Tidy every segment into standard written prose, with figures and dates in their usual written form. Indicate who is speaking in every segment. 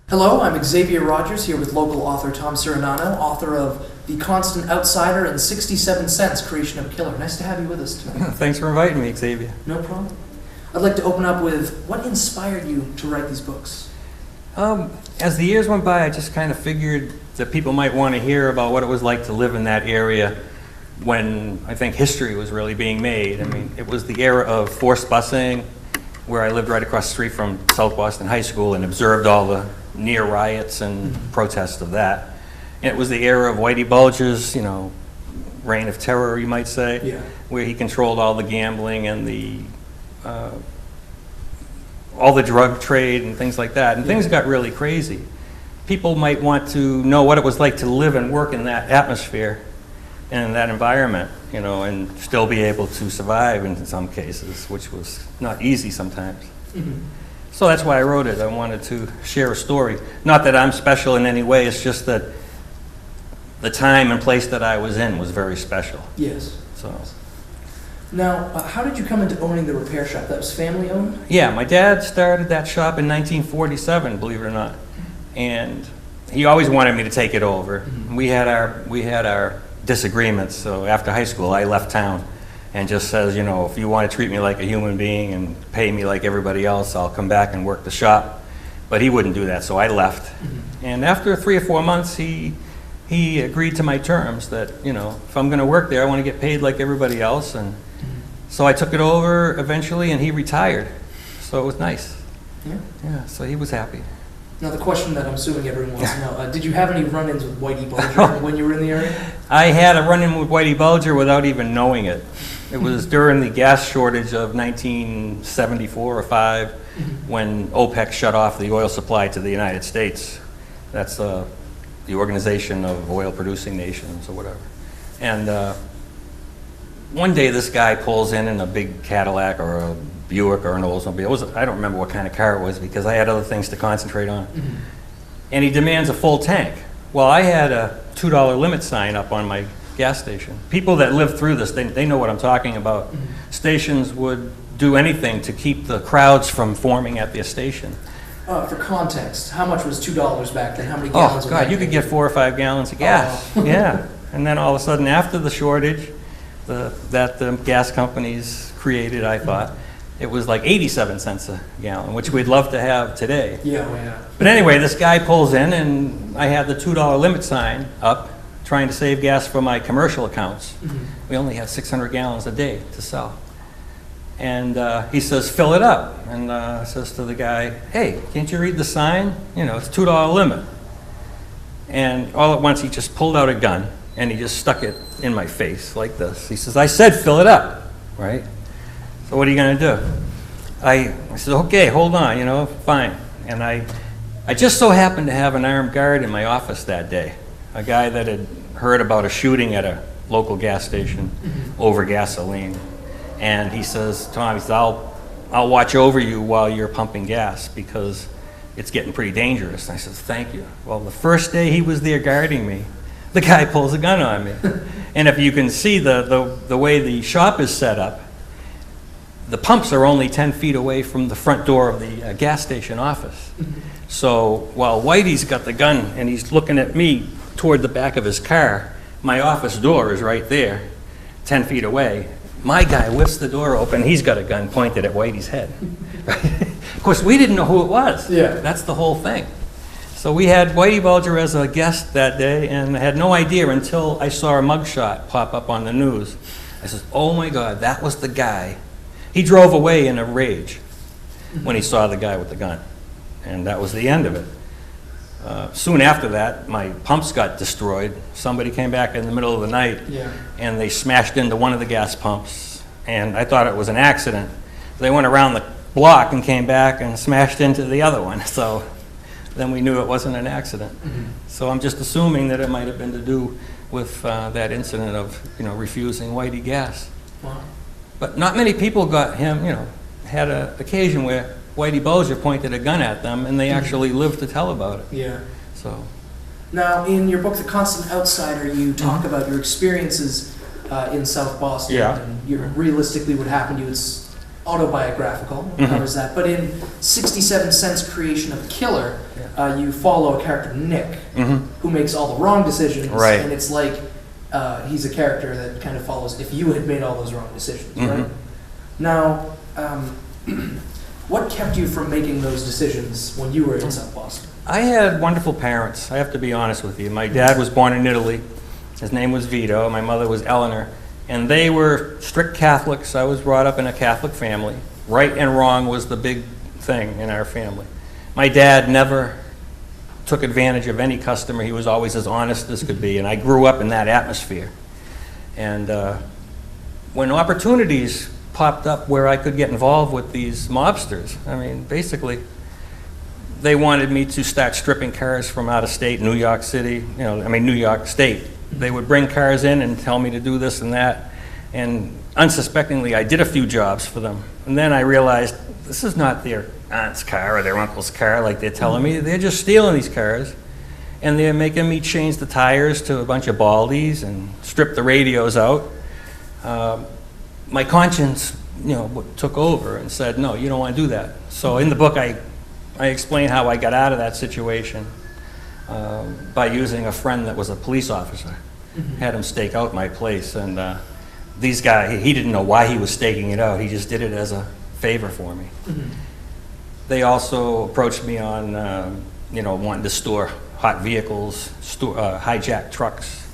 Speaker 1: Hello, I'm Xavier Rogers here with local author Tom Cirignano, author of The Constant Outsider and 67 Cents, Creation of a Killer. Nice to have you with us tonight.
Speaker 2: Thanks for inviting me, Xavier.
Speaker 1: No problem. I'd like to open up with, what inspired you to write these books?
Speaker 2: As the years went by, I just kind of figured that people might want to hear about what it was like to live in that area when I think history was really being made. I mean, it was the era of forced busing, where I lived right across the street from South Boston High School and observed all the near riots and protests of that. And it was the era of Whitey Bulger's, reign of terror, you might say, where he controlled all the gambling and all the drug trade and things like that. And things got really crazy. People might want to know what it was like to live and work in that atmosphere and in that environment, and still be able to survive in some cases, which was not easy sometimes. So that's why I wrote it. I wanted to share a story. Not that I'm special in any way, it's just that the time and place that I was in was very special.
Speaker 1: Yes.
Speaker 2: So.
Speaker 1: Now, how did you come into owning the repair shop? That was family owned?
Speaker 2: Yeah, my dad started that shop in 1947, believe it or not. And he always wanted me to take it over. We had our disagreements, so after high school I left town and just says, if you want to treat me like a human being and pay me like everybody else, I'll come back and work the shop. But he wouldn't do that, so I left. And after 3 or 4 months, he agreed to my terms that, if I'm going to work there, I want to get paid like everybody else. And so I took it over eventually, and he retired. So it was nice. Yeah, so he was happy.
Speaker 1: Now, the question that I'm assuming everyone wants to know, did you have any run-ins with Whitey Bulger when you were in the area?
Speaker 2: I had a run-in with Whitey Bulger without even knowing it. It was during the gas shortage of 1974 or 5 when OPEC shut off the oil supply to the United States. That's the Organization of Oil Producing Nations or whatever. And one day this guy pulls in a big Cadillac or a Buick or an Oldsmobile. I don't remember what kind of car it was because I had other things to concentrate on. And he demands a full tank. Well, I had a $2 limit sign up on my gas station. People that live through this, they know what I'm talking about. Stations would do anything to keep the crowds from forming at their station.
Speaker 1: For context, how much was $2 back then? How many gallons?
Speaker 2: Oh, God, you could get 4 or 5 gallons of gas. Yeah. And then all of a sudden, after the shortage that the gas companies created, I thought, it was like 87 cents a gallon, which we'd love to have today.
Speaker 1: Yeah.
Speaker 2: But anyway, this guy pulls in, and I had the $2 limit sign up, trying to save gas for my commercial accounts. We only had 600 gallons a day to sell. And he says, fill it up. And I says to the guy, hey, can't you read the sign? It's $2 limit. And all at once, he just pulled out a gun, and he just stuck it in my face like this. He says, I said fill it up, right? So what are you going to do? I said, okay, hold on, fine. And I just so happened to have an armed guard in my office that day, a guy that had heard about a shooting at a local gas station over gasoline. And he says, Tom, he says, I'll watch over you while you're pumping gas because it's getting pretty dangerous. And I says, thank you. Well, the first day he was there guarding me, the guy pulls a gun on me. And if you can see the way the shop is set up, the pumps are only 10 feet away from the front door of the gas station office. So while Whitey's got the gun and he's looking at me toward the back of his car, my office door is right there, 10 feet away. My guy whips the door open, he's got a gun pointed at Whitey's head. Of course, we didn't know who it was.
Speaker 1: Yeah.
Speaker 2: That's the whole thing. So we had Whitey Bulger as a guest that day, and I had no idea until I saw a mugshot pop up on the news. I said, oh my God, that was the guy. He drove away in a rage when he saw the guy with the gun, and that was the end of it. Soon after that, my pumps got destroyed. Somebody came back in the middle of the night, and they smashed into one of the gas pumps, and I thought it was an accident. They went around the block and came back and smashed into the other one, so then we knew it wasn't an accident. So I'm just assuming that it might have been to do with that incident of refusing Whitey gas.
Speaker 1: Wow.
Speaker 2: But not many people got him, had an occasion where Whitey Bulger pointed a gun at them and they actually lived to tell about it.
Speaker 1: Yeah.
Speaker 2: So.
Speaker 1: Now, in your book, The Constant Outsider, you talk about your experiences in South Boston and realistically what happened to you. It's autobiographical, covers that. But in 67 Cents Creation of Killer, you follow a character, Nick, who makes all the wrong decisions.
Speaker 2: Right.
Speaker 1: And it's like he's a character that kind of follows if you had made all those wrong decisions, right? Now, what kept you from making those decisions when you were in South Boston?
Speaker 2: I had wonderful parents, I have to be honest with you. My dad was born in Italy. His name was Vito. My mother was Eleanor. And they were strict Catholics. I was brought up in a Catholic family. Right and wrong was the big thing in our family. My dad never took advantage of any customer. He was always as honest as could be. And I grew up in that atmosphere. And when opportunities popped up where I could get involved with these mobsters, I mean, basically, they wanted me to start stripping cars from out of state, New York City, New York State. They would bring cars in and tell me to do this and that. And unsuspectingly, I did a few jobs for them. And then I realized this is not their aunt's car or their uncle's car like they're telling me. They're just stealing these cars. And they're making me change the tires to a bunch of Baldies and strip the radios out. My conscience, took over and said, no, you don't want to do that. So in the book, I explain how I got out of that situation. By using a friend that was a police officer. Had him stake out my place, and these guys, he didn't know why he was staking it out. He just did it as a favor for me. They also approached me on, wanting to store hot vehicles, hijack trucks,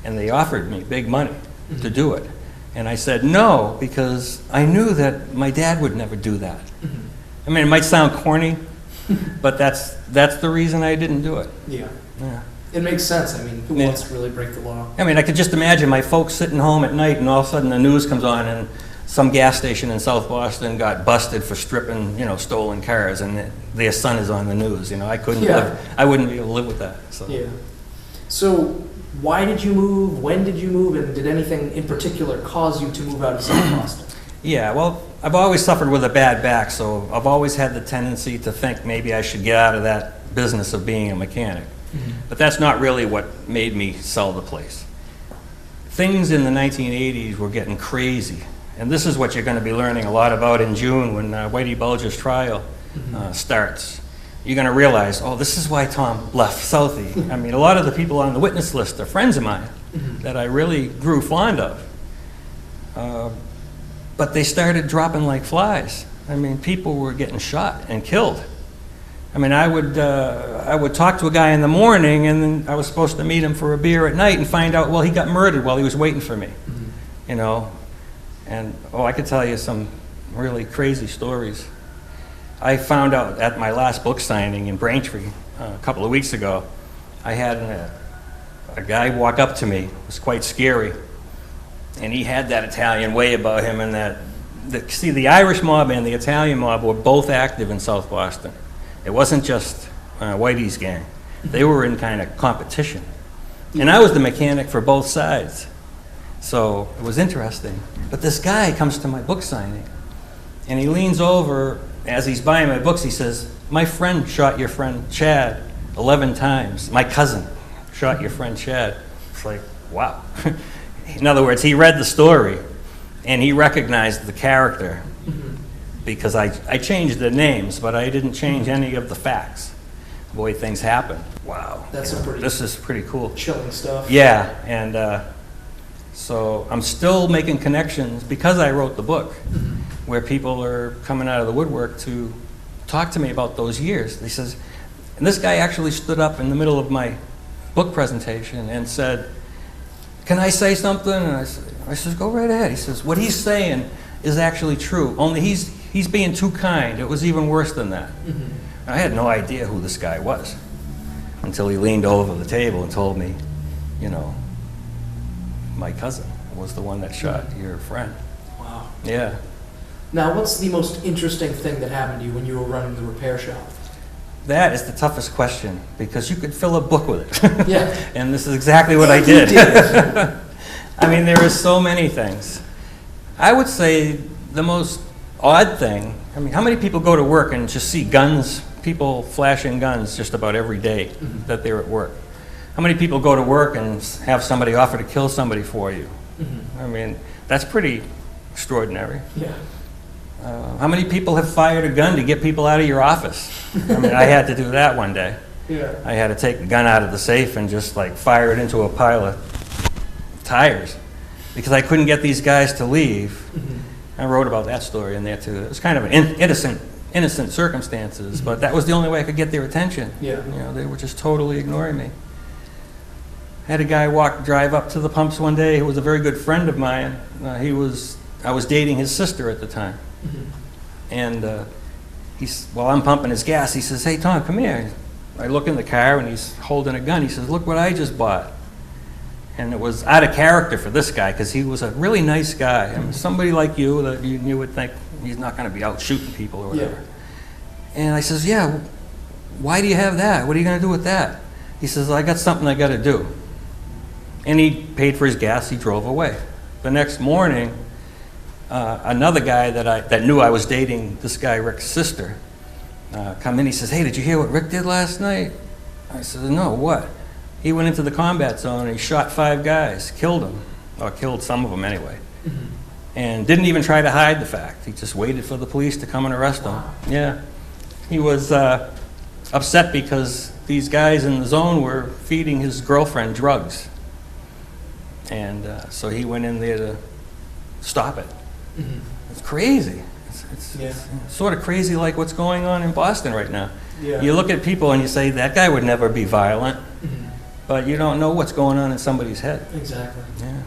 Speaker 2: and they offered me big money to do it. And I said no, because I knew that my dad would never do that. I mean, it might sound corny, but that's the reason I didn't do it.
Speaker 1: Yeah. It makes sense. I mean, who wants to really break the law?
Speaker 2: I mean, I could just imagine my folks sitting home at night and all of a sudden the news comes on and some gas station in South Boston got busted for stripping, stolen cars, and their son is on the news. I couldn't live, I wouldn't be able to live with that. So.
Speaker 1: Yeah. So why did you move? When did you move? And did anything in particular cause you to move out of South Boston?
Speaker 2: Yeah, well, I've always suffered with a bad back, so I've always had the tendency to think maybe I should get out of that business of being a mechanic. But that's not really what made me sell the place. Things in the 1980s were getting crazy, and this is what you're going to be learning a lot about in June when Whitey Bulger's trial starts. You're going to realize, oh, this is why Tom left Southie. I mean, a lot of the people on the witness list are friends of mine that I really grew fond of. But they started dropping like flies. I mean, people were getting shot and killed. I mean, I would talk to a guy in the morning, and then I was supposed to meet him for a beer at night and find out, well, he got murdered while he was waiting for me. And, I could tell you some really crazy stories. I found out at my last book signing in Braintree a couple of weeks ago, I had a guy walk up to me. It was quite scary. And he had that Italian way about him, and the Irish mob and the Italian mob were both active in South Boston. It wasn't just Whitey's gang. They were in kind of competition. And I was the mechanic for both sides. So it was interesting. But this guy comes to my book signing, and he leans over as he's buying my books. He says, my friend shot your friend Chad 11 times. My cousin shot your friend Chad. It's like, wow. In other words, he read the story, and he recognized the character because I changed the names, but I didn't change any of the facts. The way things happen. Wow. This is pretty cool.
Speaker 1: Chilling stuff.
Speaker 2: Yeah, and so I'm still making connections because I wrote the book where people are coming out of the woodwork to talk to me about those years. He says, and this guy actually stood up in the middle of my book presentation and said, can I say something? And I says, go right ahead. He says, what he's saying is actually true, only he's being too kind. It was even worse than that. I had no idea who this guy was until he leaned over the table and told me, my cousin was the one that shot your friend.
Speaker 1: Wow.
Speaker 2: Yeah.
Speaker 1: Now, what's the most interesting thing that happened to you when you were running the repair shop?
Speaker 2: That is the toughest question, because you could fill a book with it.
Speaker 1: Yeah.
Speaker 2: And this is exactly what I did. I mean, there are so many things. I would say the most odd thing, I mean, how many people go to work and just see guns, people flashing guns just about every day that they're at work? How many people go to work and have somebody offer to kill somebody for you? I mean, that's pretty extraordinary.
Speaker 1: Yeah.
Speaker 2: How many people have fired a gun to get people out of your office? I mean, I had to do that one day.
Speaker 1: Yeah.
Speaker 2: I had to take a gun out of the safe and just like fire it into a pile of tires because I couldn't get these guys to leave.
Speaker 1: Mm-hmm.
Speaker 2: I wrote about that story in there too. It was kind of an innocent circumstances, but that was the only way I could get their attention.
Speaker 1: Yeah.
Speaker 2: You know, they were just totally ignoring me. I had a guy drive up to the pumps one day who was a very good friend of mine. I was dating his sister at the time.
Speaker 1: Mm-hmm.
Speaker 2: And while I'm pumping his gas, he says, "Hey, Tom, come here." I look in the car and he's holding a gun. He says, "Look what I just bought." And it was out of character for this guy because he was a really nice guy. I mean, somebody like you that you would think he's not going to be out shooting people or whatever. Yeah. And I says, "Yeah, why do you have that? What are you going to do with that?" He says, "I got something I got to do." And he paid for his gas. He drove away. The next morning, another guy that knew I was dating this guy Rick's sister come in. He says, "Hey, did you hear what Rick did last night?" I said, "No, what?" He went into the combat zone and he shot 5 guys, killed them, or killed some of them anyway, and didn't even try to hide the fact. He just waited for the police to come and arrest him. Yeah, he was upset because these guys in the zone were feeding his girlfriend drugs, and so he went in there to stop it.
Speaker 1: Mm-hmm.
Speaker 2: It's crazy. It's sort of crazy like what's going on in Boston right now.
Speaker 1: Yeah.
Speaker 2: You look at people and you say, that guy would never be violent, but you don't know what's going on in somebody's head.
Speaker 1: Exactly.
Speaker 2: Yeah.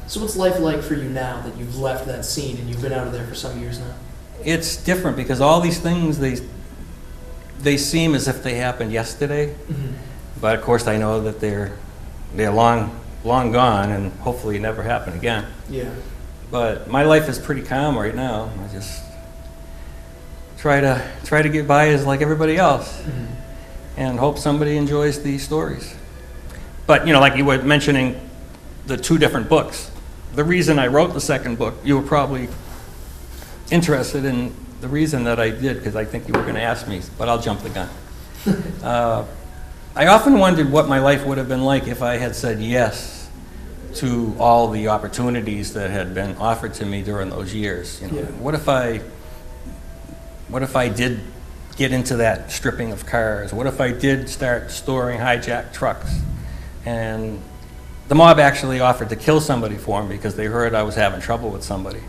Speaker 1: So what's life like for you now that you've left that scene and you've been out of there for some years now?
Speaker 2: It's different because all these things, they seem as if they happened yesterday, but of course I know that they're long gone and hopefully never happen again.
Speaker 1: Yeah.
Speaker 2: But my life is pretty calm right now. I just try to get by as like everybody else, and hope somebody enjoys these stories. But like you were mentioning, the 2 different books. The reason I wrote the second book, you were probably interested in the reason that I did, because I think you were going to ask me, but I'll jump the gun. I often wondered what my life would have been like if I had said yes to all the opportunities that had been offered to me during those years. What if I did get into that stripping of cars? What if I did start storing hijacked trucks? And the mob actually offered to kill somebody for me because they heard I was having trouble with somebody.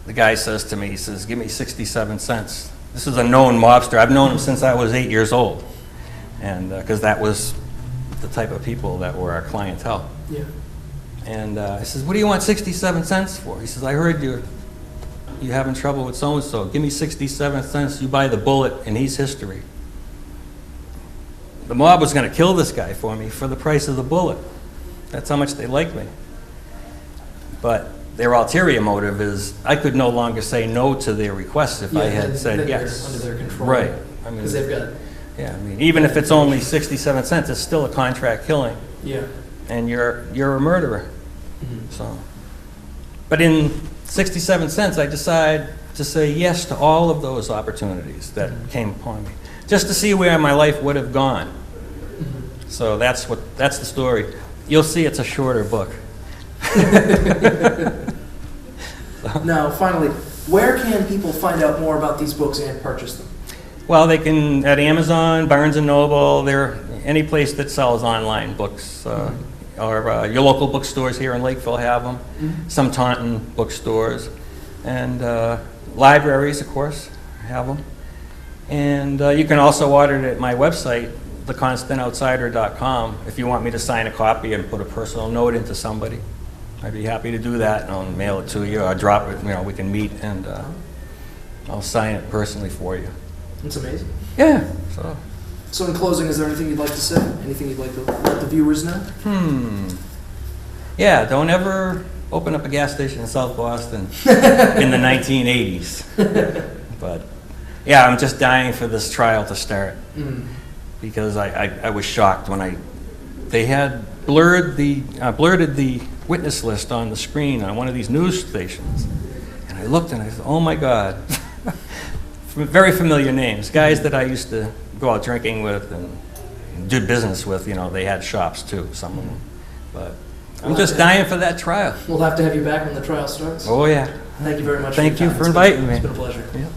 Speaker 2: The guy says to me, he says, "Give me 67 cents. This is a known mobster. I've known him since I was 8 years old. And because that was the type of people that were our clientele.
Speaker 1: Yeah.
Speaker 2: And I says, "What do you want 67 cents for?" He says, "I heard you're having trouble with so-and-so. Give me 67 cents. You buy the bullet, and he's history." The mob was going to kill this guy for me for the price of the bullet. That's how much they liked me. But their ulterior motive is I could no longer say no to their requests if I had said yes.
Speaker 1: Under their control.
Speaker 2: Right. I mean,
Speaker 1: because they've got.
Speaker 2: Yeah, I mean, even if it's only 67 cents, it's still a contract killing.
Speaker 1: Yeah.
Speaker 2: And you're a murderer. So, but in 67 cents, I decide to say yes to all of those opportunities that came upon me, just to see where my life would have gone. So that's the story. You'll see it's a shorter book.
Speaker 1: Now, finally, where can people find out more about these books and purchase them?
Speaker 2: Well, they can at Amazon, Barnes & Noble, any place that sells online books. Or your local bookstores here in Lakeville have them, some Taunton bookstores, and libraries, of course, have them. And you can also order it at my website, theconstantoutsider.com, if you want me to sign a copy and put a personal note into somebody. I'd be happy to do that, and I'll mail it to you, or drop it, we can meet, and I'll sign it personally for you.
Speaker 1: That's amazing.
Speaker 2: Yeah.
Speaker 1: So in closing, is there anything you'd like to say? Anything you'd like to let the viewers know?
Speaker 2: Yeah, don't ever open up a gas station in South Boston in the 1980s. But yeah, I'm just dying for this trial to start because I was shocked when they had blurted the witness list on the screen on one of these news stations, and I looked and I said, "Oh my God." Very familiar names, guys that I used to go out drinking with and do business with. They had shops too, some of them. But I'm just dying for that trial.
Speaker 1: We'll have to have you back when the trial starts.
Speaker 2: Oh yeah.
Speaker 1: Thank you very much.
Speaker 2: Thank
Speaker 1: your
Speaker 2: you
Speaker 1: time.
Speaker 2: for inviting me.
Speaker 1: It's been a pleasure.
Speaker 2: Yeah.